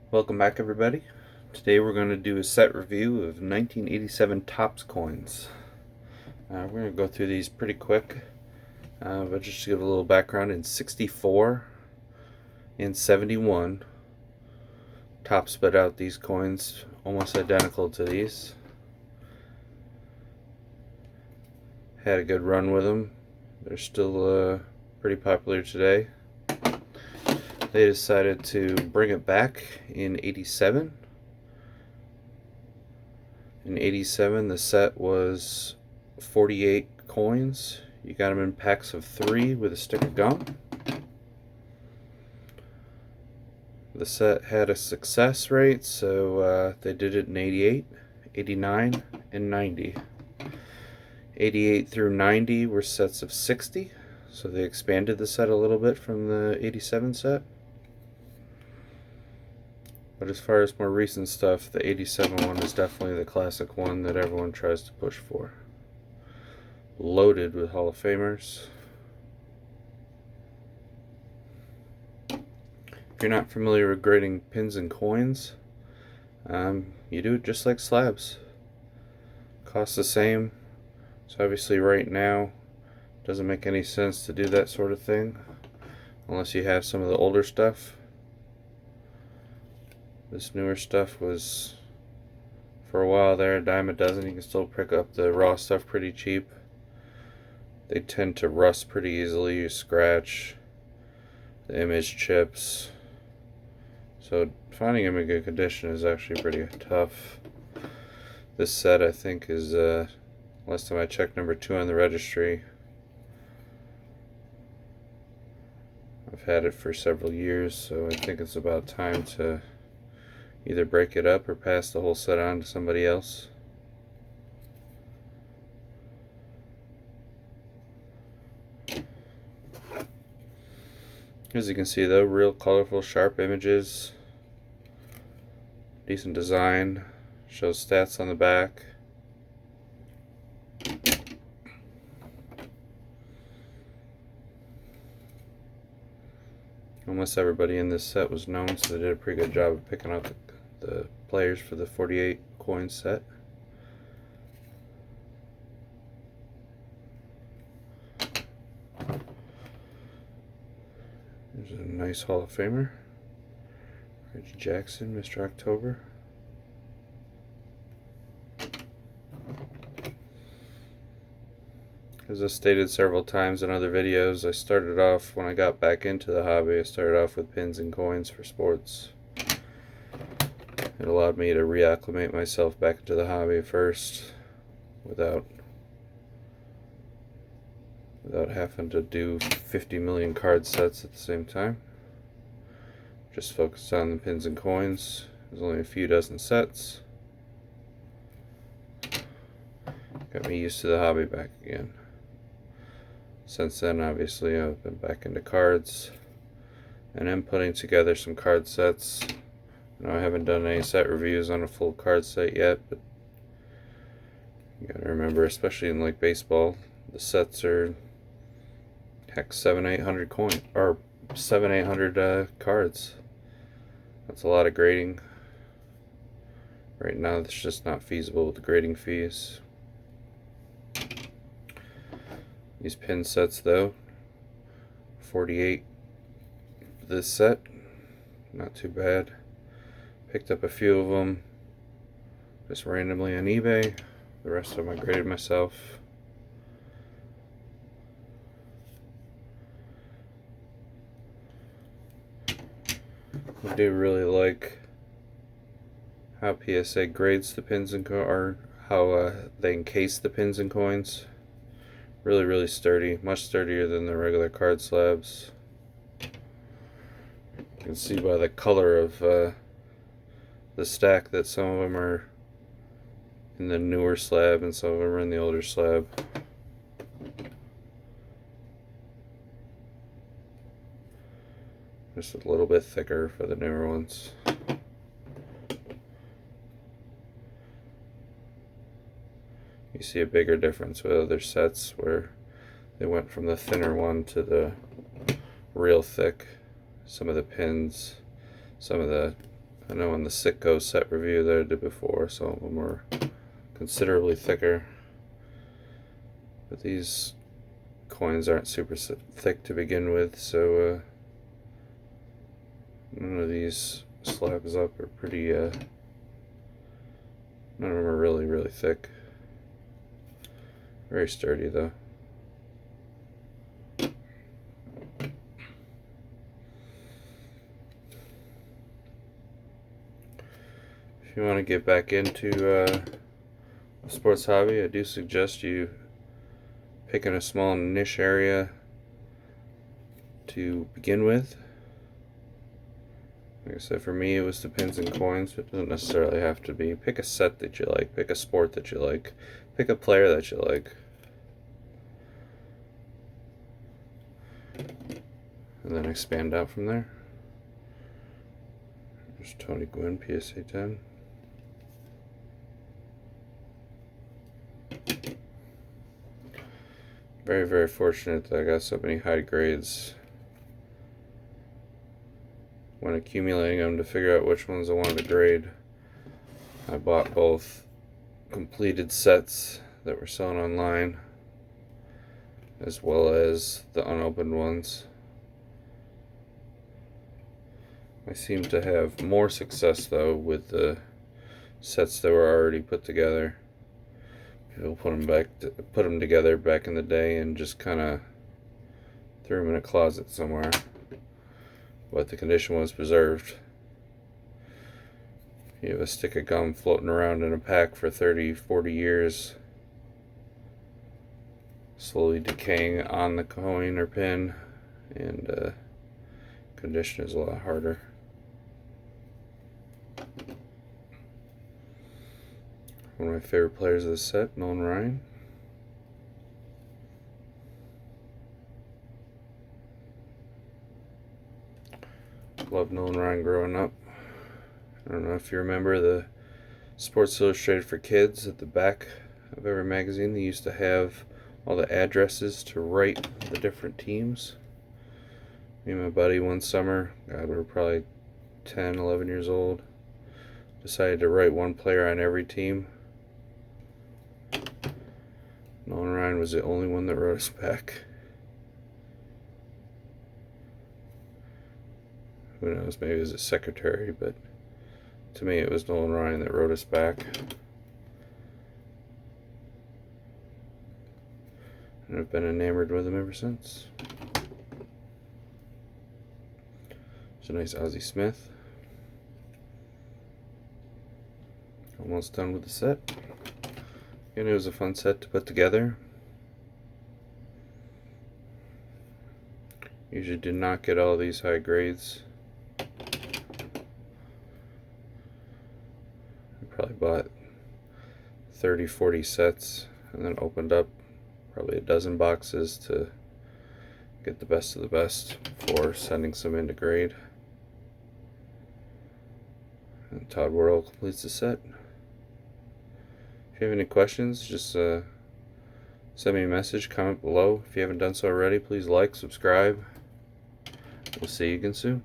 Welcome back, everybody. Today we're going to do a set review of 1987 Topps coins. We're going to go through these pretty quick, but just to give a little background, in 64 and 71, Topps put out these coins almost identical to these. Had a good run with them. They're still pretty popular today. They decided to bring it back in 87. In 87, the set was 48 coins. You got them in packs of 3 with a stick of gum. The set had a success rate, so they did it in 88, 89, and 90. 88 through 90 were sets of 60, so they expanded the set a little bit from the 87 set. But as far as more recent stuff, the 87 one is definitely the classic one that everyone tries to push for. Loaded with Hall of Famers. If you're not familiar with grading pins and coins, you do it just like slabs. Costs the same. So obviously right now, it doesn't make any sense to do that sort of thing unless you have some of the older stuff. This newer stuff was, for a while there, a dime a dozen. You can still pick up the raw stuff pretty cheap. They tend to rust pretty easily. You scratch, the image chips. So finding them in good condition is actually pretty tough. This set, I think, is, last time I checked, number 2 on the registry. I've had it for several years, so I think it's about time to either break it up or pass the whole set on to somebody else. As you can see, though, real colorful, sharp images, decent design, shows stats on the back. Almost everybody in this set was known, so they did a pretty good job of picking out the players for the 48 coin set. There's a nice Hall of Famer. Reggie Jackson, Mr. October. As I stated several times in other videos, I started off, when I got back into the hobby, I started off with pins and coins for sports. It allowed me to reacclimate myself back into the hobby first without having to do 50 million card sets at the same time. Just focused on the pins and coins. There's only a few dozen sets. Got me used to the hobby back again. Since then, obviously, I've been back into cards, and I'm putting together some card sets. I haven't done any set reviews on a full card set yet, but you gotta remember, especially in like baseball, the sets are heck 700-800 coin or 700-800 cards. That's a lot of grading. Right now, it's just not feasible with the grading fees. These pin sets, though, 48 this set, not too bad. Picked up a few of them just randomly on eBay. The rest of them I graded myself. I do really like how PSA grades the pins and or how they encase the pins and coins. Really sturdy, much sturdier than the regular card slabs. You can see by the color of the stack that some of them are in the newer slab and some of them are in the older slab. Just a little bit thicker for the newer ones. You see a bigger difference with other sets where they went from the thinner one to the real thick. Some of the pins, some of the I know in the Sitco set review that I did before, some of them were considerably thicker. But these coins aren't super thick to begin with, so none of these slabs up are pretty, none of them are really thick. Very sturdy though. If you want to get back into the sports hobby, I do suggest you picking a small niche area to begin with. Like I said, for me it was the pins and coins, but it doesn't necessarily have to be. Pick a set that you like, pick a sport that you like, pick a player that you like. And then expand out from there. There's Tony Gwynn, PSA 10. Very fortunate that I got so many high grades when accumulating them to figure out which ones I wanted to grade. I bought both completed sets that were selling online as well as the unopened ones. I seem to have more success though with the sets that were already put together. People put them together back in the day and just kind of threw them in a closet somewhere, but the condition was preserved. You have a stick of gum floating around in a pack for 30-40 years, slowly decaying on the coin or pin, and condition is a lot harder. One of my favorite players of the set, Nolan Ryan. Loved Nolan Ryan growing up. I don't know if you remember the Sports Illustrated for Kids at the back of every magazine. They used to have all the addresses to rate the different teams. Me and my buddy one summer, God, we were probably 10, 11 years old, decided to write one player on every team. Nolan Ryan was the only one that wrote us back. Who knows, maybe it was a secretary, but to me it was Nolan Ryan that wrote us back. And I've been enamored with him ever since. It's a nice Ozzie Smith. Almost done with the set. Again, it was a fun set to put together. Usually did not get all these high grades. I probably bought 30-40 sets and then opened up probably a dozen boxes to get the best of the best before sending some in to grade. And Todd Worrell completes the set. If you have any questions, just send me a message, comment below. If you haven't done so already, please like, subscribe. We'll see you again soon.